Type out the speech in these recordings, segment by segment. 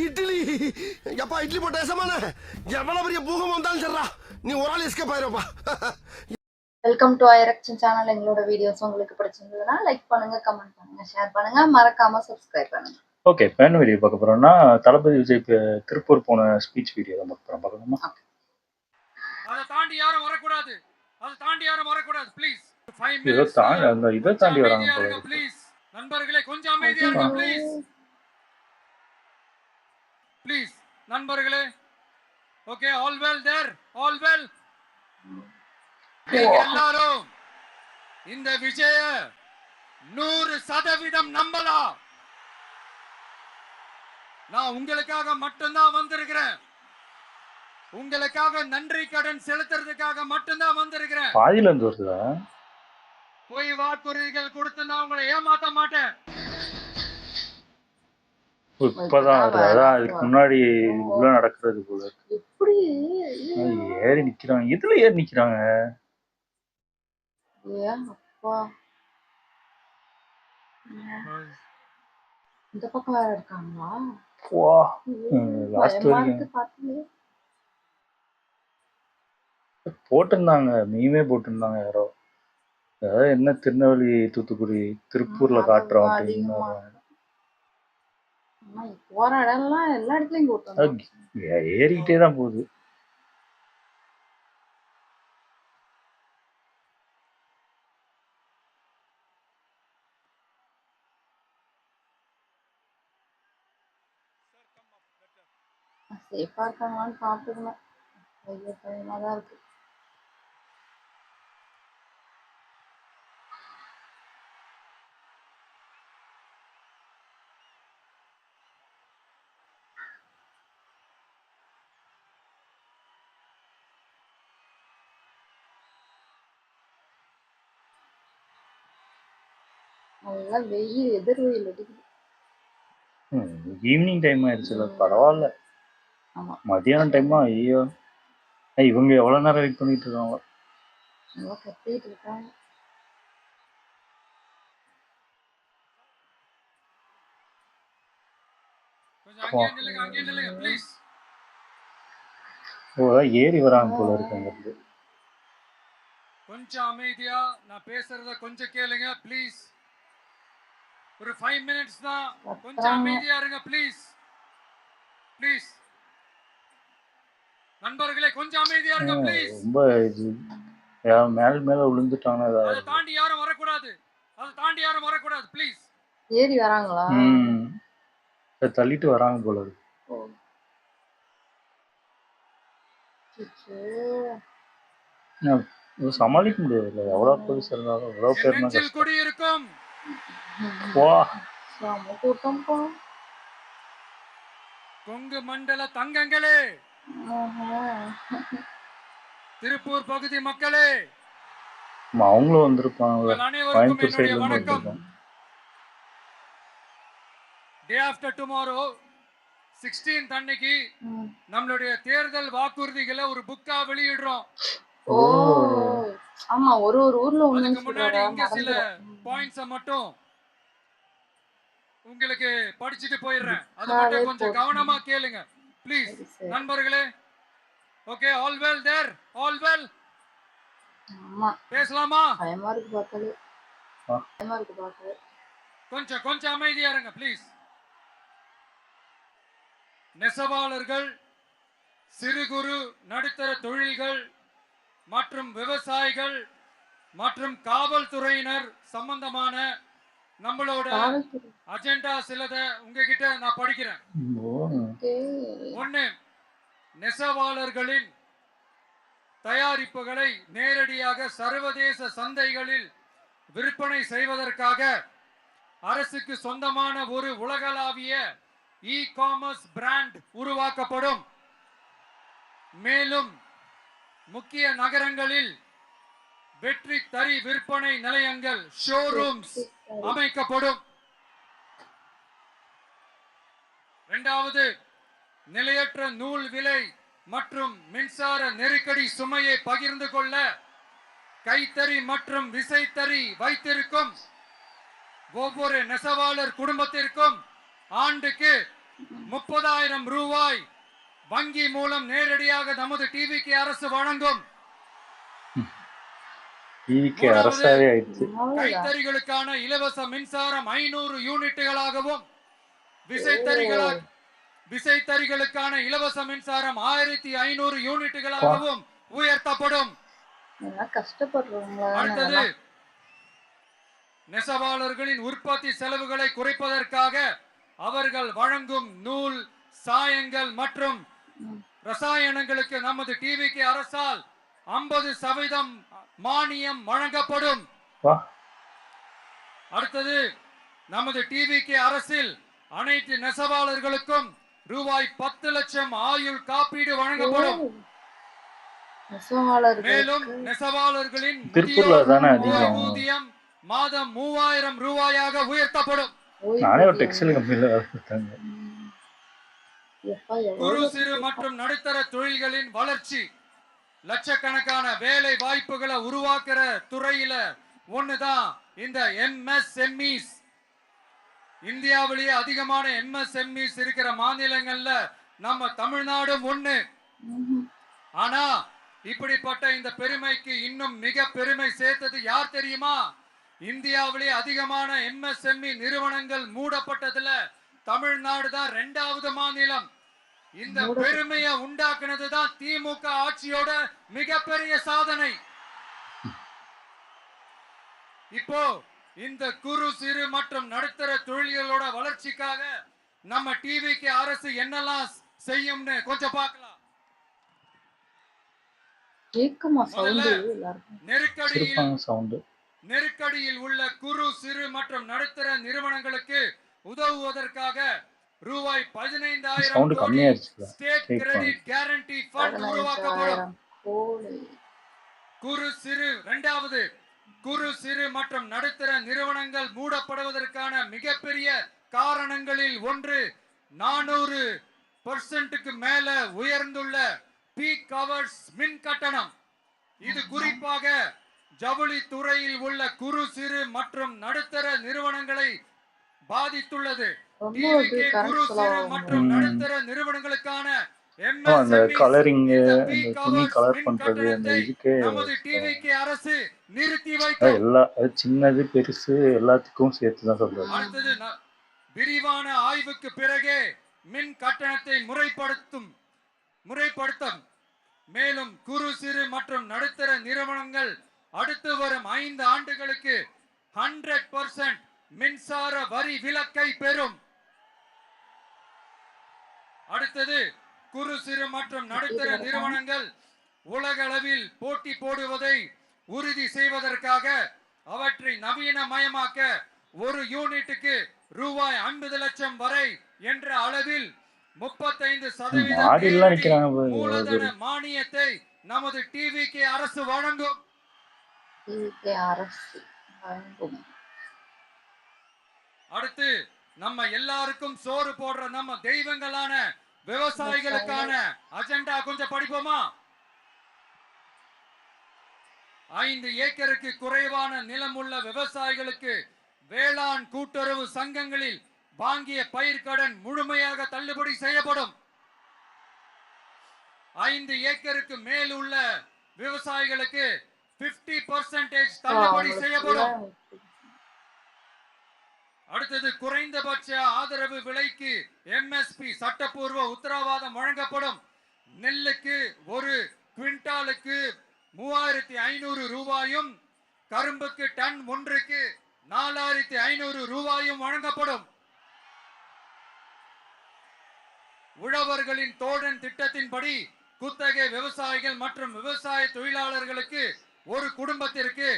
இட்லி எப்பா இட்லி போட்ட சமான எவ்வளவு பெரிய பூகம் வந்தாலும் சரிடா நீ ஒரு ஆள் எஸ்கேப் ஆயிருப்பா. வெல்கம் டு ஐரக்ஷன் சேனல். எங்களோட வீடியோஸ் உங்களுக்கு பிடிச்சிருந்ததுன்னா லைக் பண்ணுங்க, கமெண்ட் பண்ணுங்க, ஷேர் பண்ணுங்க, மறக்காம சப்ஸ்கிரைப் பண்ணுங்க. ஓகே, என்ன வீடியோ பார்க்க போறோம்னா தளபதி விஜய் திருப்பூர் போன ஸ்பீச் வீடியோ தான் பார்க்க போறோம். பார்க்கணுமா? அதை தாண்டி யாரும் வரக்கூடாது, அதை தாண்டி யாரும் வரக்கூடாது ப்ளீஸ். 5 இதை மினிட்ஸ் தாண்டி அந்த இதை தாண்டி வராங்க போல இருக்கு. ப்ளீஸ் நண்பர்களே கொஞ்சம் அமைதியா இருங்க ப்ளீஸ். ப்ளீஸ் நண்பர்களே. ஓகே, ஆல் வெல் தேர், ஆல் வெல். எல்லாரும் இந்த விஜய 100% நம்பலாம். நான் உங்களுக்காக மட்டும்தான் வந்திருக்கிறேன். உங்களுக்காக நன்றி கடன் செலுத்துறதுக்காக மட்டும்தான் வந்திருக்கிறேன். பாதியில இருந்து வருதா? போய் வாக்குறுதிகள் கொடுத்து நான் உங்களை ஏமாத்த மாட்டேன். இப்பதான் அதான் இதுக்கு முன்னாடி இவ்வளவு நடக்கிறது போல எப்படி ஏறி நிக்கிறாங்க. இதுல ஏறி நிக்கிறாங்க. அப்பா இந்த பக்கம் வேற இருக்காங்களா? லாஸ்ட் வரைக்கும் போட்டிருந்தாங்க, மீமே போட்டிருந்தாங்க. யாரோ அதாவது என்ன திருநெல்வேலி தூத்துக்குடி திருப்பூர்ல காட்டுறோம் அப்படின்னு போற இடம்லாம் எல்லா இடத்துலயும் போட்டோம். ஏறிக்கிட்டே தான் போகுது. சேஃபா இருக்காங்களான்னு பாத்துக்கணும். பயமா தான் இருக்கு. நல்லா வெயில், எதிர் வெயில் அடிக்குது. ஈவினிங் டைம் ஆயிடுச்சுல, பரவாயில்ல. மதியானம் டைமா ஐயோ, இவங்க எவ்வளவு நேரம் வெயிட் பண்ணிட்டு இருக்காங்க. கத்திட்டு இருக்காங்க. ஏறி வராங்க போல இருக்கு. கொஞ்சம் அமைதியா நான் பேசுறத கொஞ்சம் கேளுங்க ப்ளீஸ். ஒரு 5 மினிட்ஸ் தான், கொஞ்சம் அமைதியா இருங்க ப்ளீஸ். ப்ளீஸ் நண்பர்களே கொஞ்சம் அமைதியா இருங்க ப்ளீஸ். ரொம்ப மேல விழுந்துட்டாங்க. அதை தாண்டி யாரும் வரக்கூடாது, அதை தாண்டி யாரும் வரக்கூடாது ப்ளீஸ். ஏறி வராங்களா? தள்ளிட்டு வராங்க போல இருக்கு. சமாளிக்க முடியாது. எவ்வளவு போலீஸ் இருந்தாலும் எவ்வளவு பேர் குடியிருக்கும் கொங்கு மண்டல தங்கங்களே, திருப்பூர் பகுதி மக்களே, அவங்களும் வந்திருப்பாங்க. அனைவருக்கும் என்னுடைய வணக்கம். டே ஆஃப்டர் டுமாரோ 16th அன்னைக்கு நம்மளுடைய தேர்தல் வாக்குறுதிகளை ஒரு புக்கா வெளியிடுறோம். ஆமா, ஒரு ஊர்ல அதுக்கு முன்னாடி இங்க சில பாயிண்ட்ஸ் மட்டும் உங்களுக்கு படிச்சுட்டு போயிடுறேன். அது மட்டும் கொஞ்சம் கவனமா கேளுங்க ப்ளீஸ் நண்பர்களே. ஓகே, ஆல் வெல் தேர், ஆல் வெல். பேசலாமா? பயமா இருக்கு பாக்கலே, பயமா இருக்கு பாக்கலே. கொஞ்சம் அமைதியா இருங்க ப்ளீஸ். நெசவாளர்கள், சிறு குறு நடுத்தர தொழில்கள் மற்றும் விவசாயிகள் மற்றும் காவல்துறையினர் சம்பந்தமான நம்மளோட அஜெண்டா சிலத உங்ககிட்ட நான் படிக்கிறேன். ஒண்ணு, நெசவாளர்களின் தயாரிப்புகளை நேரடியாக சர்வதேச சந்தைகளில் விற்பனை செய்வதற்காக அரசுக்கு சொந்தமான ஒரு உலகளாவிய இ-காமர்ஸ் பிராண்ட் உருவாக்கப்படும். மேலும் முக்கிய நகரங்களில் வெற்றி தறி விற்பனை நிலையங்கள் ஷோரூம்ஸ் அமைக்கப்படும். இரண்டாவது, நிலையற்ற நூல் விலை மற்றும் மின்சார நெருக்கடி சுமையை பகிர்ந்து கொள்ள கைத்தறி மற்றும் விசைத்தறி வைத்திருக்கும் ஒவ்வொரு நெசவாளர் குடும்பத்திற்கும் ஆண்டுக்கு 30,000 ரூபாய் வங்கி மூலம் நேரடியாக நமது டிவிக்கு அரசு வழங்கும். டிவிக்கு அரசாவே ஆயிடுச்சு. கைத்தறிகளுக்கான இலவச மின்சாரம் 500 யூனிட்டுகளாகவும் விசைத்தறிகளுக்கான இலவச மின்சாரம் 1500 யூனிட்டுகளாகவும் உயர்த்தப்படும். அடுத்தது நெசவாளர்களின் உற்பத்தி செலவுகளை குறைப்பதற்காக அவர்கள் வழங்கும் நூல், சாயங்கள் மற்றும் ரசாயனங்களுக்கு நமது டிவிக்கு அரசால் 50% மானியம் வழங்கப்படும். அடுத்தது நமது டிவிக்கு அரசில் அனைத்து நெசவாளர்களுக்கும் ரூபாய் 10 லட்சம் ஆயுள் காப்பீடு வழங்கப்படும். மேலும் நெசவாளர்களின் ஊதியம் மாதம் 3000 ரூபாயாக உயர்த்தப்படும். நானே ஒரு டெக்ஸ்டைல் கம்பெனில வேலை பார்த்தாங்க. குறு சிறு மற்றும் நடுத்தர தொழில்களின் வளர்ச்சி, லட்சக்கணக்கான வேலை வாய்ப்புகளை உருவாக்குற துறையில ஒண்ணுதான் இந்த எம்எஸ்எம்இஸ். இந்தியாவிலேயே அதிகமான எம்எஸ்எம்இஸ் இருக்கிற மாநிலங்கள்ல நம்ம தமிழ்நாடும் ஒண்ணு. ஆனா இப்படிப்பட்ட இந்த பெருமைக்கு இன்னும் மிக பெருமை சேர்த்தது யார் தெரியுமா? இந்தியாவிலேயே அதிகமான எம்எஸ்எம்இ நிறுவனங்கள் மூடப்பட்டதுல தமிழ்நாடு தான் 2வது மாநிலம். இந்த பெருமையை உண்டாக்குனதுதான் திமுக ஆட்சியோட மிகப்பெரிய சாதனை. இப்போ இந்த குறு சிறு மற்றும் நடுத்தர தொழில்களோட வளர்ச்சிக்காக நம்ம டிவிக்கு அரசு என்னெல்லாம் செய்யும்னு கொஞ்சம் பார்க்கலாம். நெருக்கடியில் உள்ள குறு சிறு மற்றும் நடுத்தர நிறுவனங்களுக்கு உதவுவதற்காக ரூபாய் 15,000 கோடி ஸ்டேட் கிரெடிட் கேரண்டி ஃபண்ட் உருவாக்கப்படும். குறு சிறு மற்றும் நடுத்தர நிறுவனங்கள் மூடப்படுவதற்கான மிகப்பெரிய காரணங்களில் ஒன்று 400% மேல உயர்ந்துள்ள பீக் ஹவர்ஸ் மின் கட்டணம். இது குறிப்பாக ஜவுளி துறையில் உள்ள குறு சிறு மற்றும் நடுத்தர நிறுவனங்களை பாதித்துள்ளது. குறு சிறு மற்றும் நடுத்தர நிறுவனங்களுக்கான அரசு நிறுத்தி வைக்கும். சின்னது பெருசு எல்லாத்துக்கும் சேர்த்துதான் சொல்றது. அடுத்தது விரிவான ஆய்வுக்கு பிறகே மின் கட்டணத்தை முறைப்படுத்தும். மேலும் குறு சிறு மற்றும் நடுத்தர நிறுவனங்கள் அடுத்து வரும் 5 ஆண்டுகளுக்கு 100% மின்சார வரி விலக்கை பெறும். அடுத்தது குறு சிறு மற்றும் நடுத்தர நிறுவனங்கள் உலக அளவில் போட்டி போடுவதை உறுதி செய்வதற்காக அவற்றை நவீனமயமாக்க ஒரு யூனிட்டுக்கு ரூபாய் 50 லட்சம் வரை என்ற அளவில் 35% மூலதன மானியத்தை நமது டிவிக்கு அரசு வழங்கும். அடுத்து நம்ம எல்லாருக்கும் சோறு போடுற நம்ம தெய்வங்களான விவசாயிகளுக்கான அஜெண்டா கொஞ்சம் படிப்போமா? 5 ஏக்கருக்கு குறைவான நிலம் உள்ள விவசாயிகளுக்கு வேளாண் கூட்டுறவு சங்கங்களில் வாங்கிய பயிர்க்கடன் முழுமையாக தள்ளுபடி செய்யப்படும். 5 ஏக்கருக்கு மேல் உள்ள விவசாயிகளுக்கு 50% தள்ளுபடி செய்யப்படும். அடுத்தது குறைந்தபட்ச ஆதரவு விலைக்கு எம்எஸ்பி சட்டப்பூர்வ உத்தரவாதம் வழங்கப்படும். நெல்லுக்கு ஒரு குவிண்டாலுக்கு 3,500 ரூபாயும் கரும்புக்கு டன் ஒன்றுக்கு 4,500 ரூபாயும் வழங்கப்படும். உழவர்களின் தோழன் திட்டத்தின்படி குத்தகை விவசாயிகள் மற்றும் விவசாய தொழிலாளர்களுக்கு ஒரு குடும்பத்திற்கு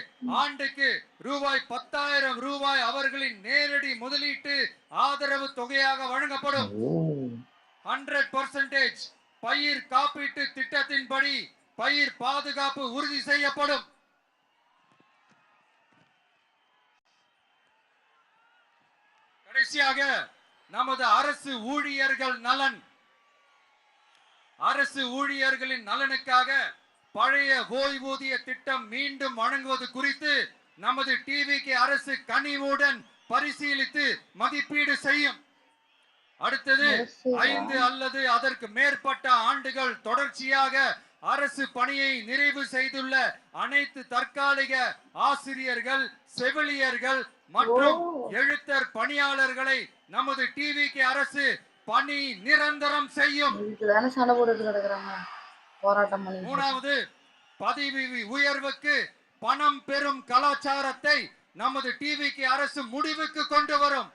ஆண்டுக்கு ரூபாய் 10,000 ரூபாய் அவர்களின் நேரடி முதலீட்டு ஆதரவு தொகையாக வழங்கப்படும். 100% பயிர் காப்பீட்டு திட்டத்தின்படி பயிர் பாதுகாப்பு உறுதி செய்யப்படும். கடைசியாக நமது அரசு ஊழியர்களின் நலனுக்காக பழைய ஓய்வூதிய திட்டம் மீண்டும் வழங்குவது குறித்து நமது டிவிக்கு அரசு கனிவுடன் பரிசீலித்து மதிப்பீடு செய்யும். அடுத்தது அரசு 5 அல்லது அதற்கு மேற்பட்ட ஆண்டுகள் தொடர்ச்சியாக அரசு பணியை நிறைவு செய்துள்ள அனைத்து தற்காலிக ஆசிரியர்கள், செவிலியர்கள் மற்றும் எழுத்தர் பணியாளர்களை நமது டிவிக்கு அரசு பணி நிரந்தரம் செய்யும். இதுக்குதானே சண்டை போட்டுட்டு கிடக்குறாங்க, போராட்டம் பண்ணி. 3வது, பதவி உயர்வுக்கு பணம் பெறும் கலாச்சாரத்தை நமது டிவிக்கு அரசு முடிவுக்கு கொண்டு வரும்.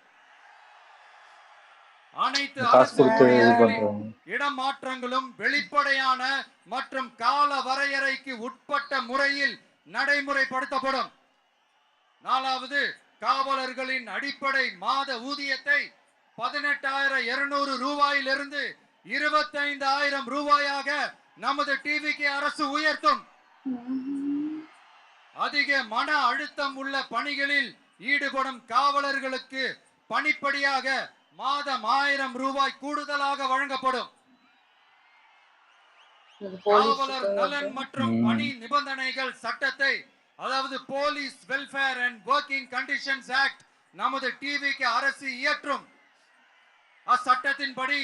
அனைத்து காசு அரசு கொடுத்து இது ஊழியர்களின் பண்றாங்க. இடமாற்றங்களும் வெளிப்படையான மற்றும் கால வரையறைக்கு உட்பட்ட முறையில் நடைமுறைப்படுத்தப்படும். 4வது, காவலர்களின் அடிப்படை மாத ஊதியத்தை 18,200 ரூபாயிலிருந்து 25,000 ரூபாயாக நமது டிவிக்கு அரசு உயர்த்தும். அதிக மன அழுத்தம் உள்ள பணிகளில் ஈடுபடும் காவலர்களுக்கு பணிப்படியாக மாதம் 1000 ரூபாய் கூடுதலாக வழங்கப்படும். காவலர் நலன் மற்றும் பணி நிபந்தனைகள் சட்டத்தை, அதாவது police welfare and working conditions act, நமது டிவிக்கு அரசு இயற்றும். அச்சட்டத்தின்படி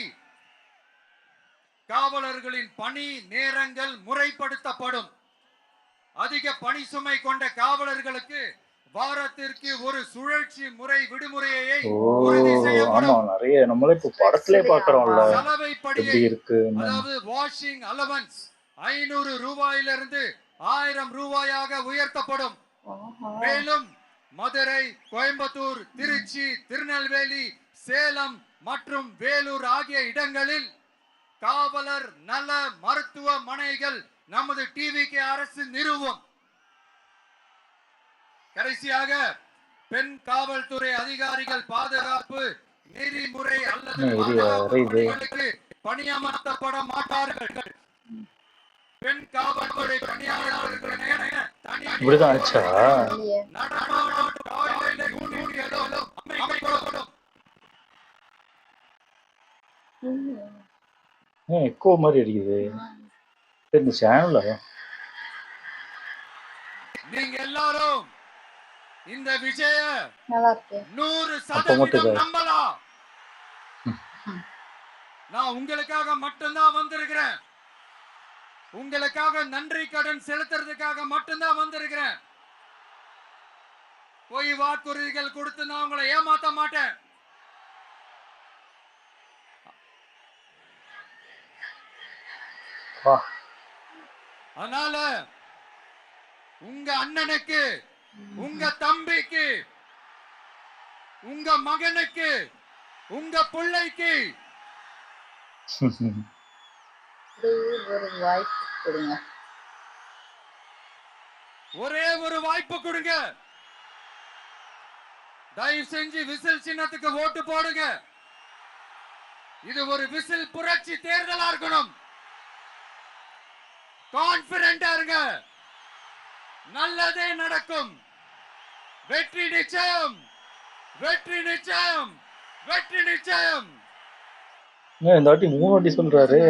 காவலர்களின் பணி நேரங்கள் முறைப்படுத்தப்படும். அதிக பணி சுமை கொண்ட காவலர்களுக்கு வாரத்திற்கு ஒரு சுழற்சி முறை விடுமுறையை உறுதி ஆமா, செய்யப்படும். நிறைய நம்மளே இப்ப படத்திலே பாக்குறோம்ல சலவைப்படியை, எப்படி இருக்கு. அதாவது வாஷிங் அலவன்ஸ் 500 ரூபாயிலிருந்து 1000 ரூபாயாக உயர்த்தப்படும். மேலும் மதுரை, கோயம்புத்தூர், திருச்சி, திருநெல்வேலி, சேலம் மற்றும் வேலூர் ஆகிய இடங்களில் காவலர் நல மருத்துவமனைகள் நமது டிவிக்கு அரசு நிறுவும். கடைசியாக, பெண் காவல்துறை அதிகாரிகள் பாதுகாப்பு நெறிமுறை அல்லது பணிகளுக்கு பணியமர்த்தப்பட மாட்டார்கள். பெண் காவல்துறை பணியாளர்கள் இப்படிதான் ஆச்சா? எக்கோ மாதிரி அடிக்குது இந்த சேனல்ல. நீங்க எல்லாரும் இந்த விஜய நல்லா இருக்கு. 100% நம்பலாம். நான் உங்களுக்காக மட்டும்தான் வந்திருக்கிறேன். உங்களுக்காக நன்றி கடன் செலுத்துறதுக்காக மட்டும்தான் வந்திருக்கிறேன். போய் வாக்குறுதிகள் கொடுத்து நான் உங்களை ஏமாத்த மாட்டேன். அதனால உங்க அண்ணனுக்கு, உங்க தம்பிக்கு, உங்க மகனுக்கு, உங்க பிள்ளைக்கு ஒரு வாய்ப்பு கொடுங்க. ஒரே ஒரு வாய்ப்பு கொடுங்க. தயவு செஞ்சு விசில் சின்னத்துக்கு ஓட்டு போடுங்க. இது ஒரு விசில் புரட்சி தேர்தலா இருக்கணும். கான்பிடென்டா இருங்க. நல்லதே நடக்கும். வெற்றி நிச்சயம், வெற்றி நிச்சயம், வெற்றி நிச்சயம். இந்த வாட்டி 3 வாட்டி சொல்றாரு.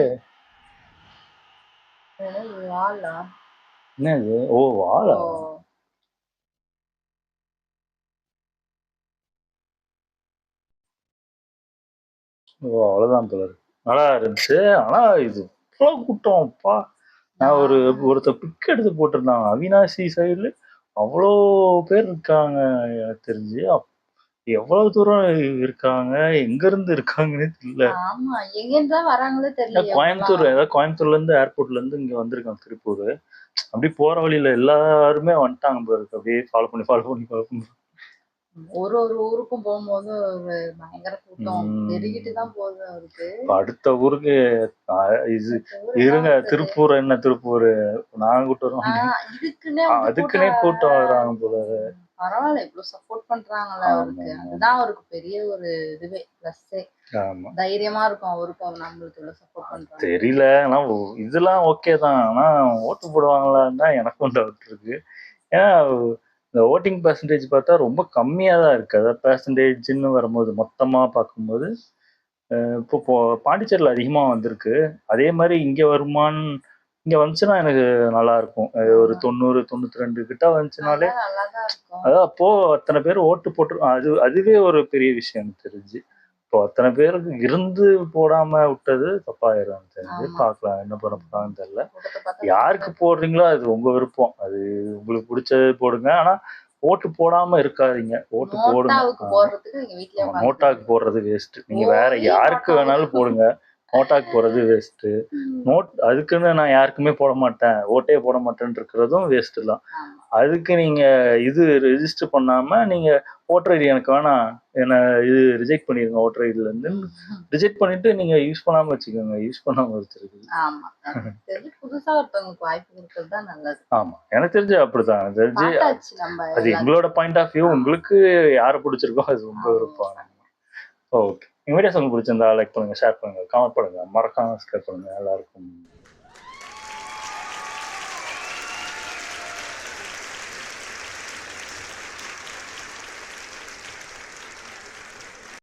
என்ன இது? ஓ, வாழா. ஓ, அவ்வளவுதான் போல. நல்லா இருந்துச்சு. ஆனா இது இவ்வளவு கூட்டம் அப்பா. நான் ஒருத்தர் பிக் எடுத்து போட்டிருந்தாங்க. அவினாசி சைடுல அவ்வளோ பேர் இருக்காங்க எனக்கு தெரிஞ்சு. எவ்வளவு தூரம் இருக்காங்க, எங்க இருந்து இருக்காங்கன்னு தெரியல. ஆமா, எங்க இருந்து வராங்களே தெரியல. கோயம்புத்தூர், ஏதாவது கோயம்புத்தூர்ல இருந்து ஏர்போர்ட்ல இருந்து இங்க வந்திருக்காங்க திருப்பூர். அப்படி போற வழியில எல்லாருமே வந்துட்டாங்க பாருக்கு. அப்படியே ஃபாலோ பண்ணி ஒரு ஊருக்கும் போகும்போது பயங்கர கூட்டம் பெருகிட்டு தான் போகுது அவருக்கு. அடுத்த ஊருக்கு இது இருங்க. திருப்பூர் என்ன திருப்பூர் நாங்க கூட்டம் அதுக்குன்னே கூட்டம் வர்றாங்க போல. பரவாயில்ல, இவ்வளவு சப்போர்ட் பண்றாங்கல்ல அவருக்கு. அதுதான் அவருக்கு பெரிய ஒரு இதுவே பிளஸ்ஸே. தைரியமா இருக்கும் அவருக்கும். நம்மளுக்கு இவ்வளவு சப்போர்ட் பண்றாங்க தெரியல. ஆனா இதெல்லாம் ஓகே தான். ஆனா ஓட்டு போடுவாங்களான்னு தான் எனக்கும் டவுட் இருக்கு. ஏன்னா இந்த ஓட்டிங் பெர்சன்டேஜ் பார்த்தா ரொம்ப கம்மியா தான் இருக்கு. அதாவது பெர்சன்டேஜ்ன்னு வரும்போது மொத்தமா பார்க்கும்போது இப்போ பாண்டிச்சேரியில் அதிகமா வந்திருக்கு. அதே மாதிரி இங்க வருமான்னு இங்க வந்துச்சுன்னா எனக்கு நல்லா இருக்கும். ஒரு 90-92 கிட்ட வந்துச்சுனாலே அதான் அப்போ அத்தனை பேர் ஓட்டு போட்டு அதுவே ஒரு பெரிய விஷயம் எனக்கு தெரிஞ்சு. இப்போ அத்தனை பேருக்கு இருந்து போடாம விட்டது தப்பாயிரும் தெரிஞ்சு. ஆமா. பார்க்கலாம் என்ன பண்ண போறாங்கன்னு தெரியல. கூட்டத்தை பார்த்தா யாருக்கு போடுறீங்களோ அது உங்க விருப்பம். அது உங்களுக்கு பிடிச்சது போடுங்க. ஆனா ஓட்டு போடாம இருக்காதீங்க. ஓட்டு போடுங்க. நோட்டாவுக்கு போடுறதுக்கு நீங்க வீட்லயே ஆமா, உட்கார்ந்து நோட்டாக்கு போடுறது வேஸ்ட். நீங்க வேற போய் யாருக்கு நோட்டாவுக்கு வேணாலும் போடுங்க. நோட்டாக்கு போடுறது வேஸ்ட். நோட் அதுக்குன்னு நான் யாருக்குமே போட மாட்டேன், ஓட்டே போட மாட்டேன்னு இருக்கிறதும் வேஸ்ட் தான். ஆமா. அதுக்கு நீங்க இது ரெஜிஸ்டர் பண்ணாம நீங்க ஓட்டர் ஐடி எனக்கு வேணாம், என்ன இது ரிஜெக்ட் பண்ணிருங்க ஓட்டர் ஐடில இருந்து ரிஜெக்ட் பண்ணிட்டு நீங்க யூஸ் பண்ணாம வச்சுக்கோங்க. யூஸ் பண்ணாம வச்சிருக்கு. ஆமா. எனக்கு தெரிஞ்சு புதுசா ஒருத்தவங்களுக்கு வாய்ப்பு கொடுக்கறது தான் நல்லது. ஆமா, எனக்கு தெரிஞ்சு அப்படிதான். எனக்கு தெரிஞ்சு பார்த்தாச்சு நம்ம அது எல்லாத்தையும். எங்களோட பாயிண்ட் ஆஃப் வியூ. உங்களுக்கு யாரை பிடிச்சிருக்கோ அது உங்க விருப்பம். ஓகே, எங்க வீடியோஸ் உங்களுக்கு பிடிச்சிருந்தா லைக் பண்ணுங்க, ஷேர் பண்ணுங்க, கமெண்ட் பண்ணுங்க, மறக்காம சப்ஸ்கிரைப் பண்ணுங்க. எல்லாருக்கும்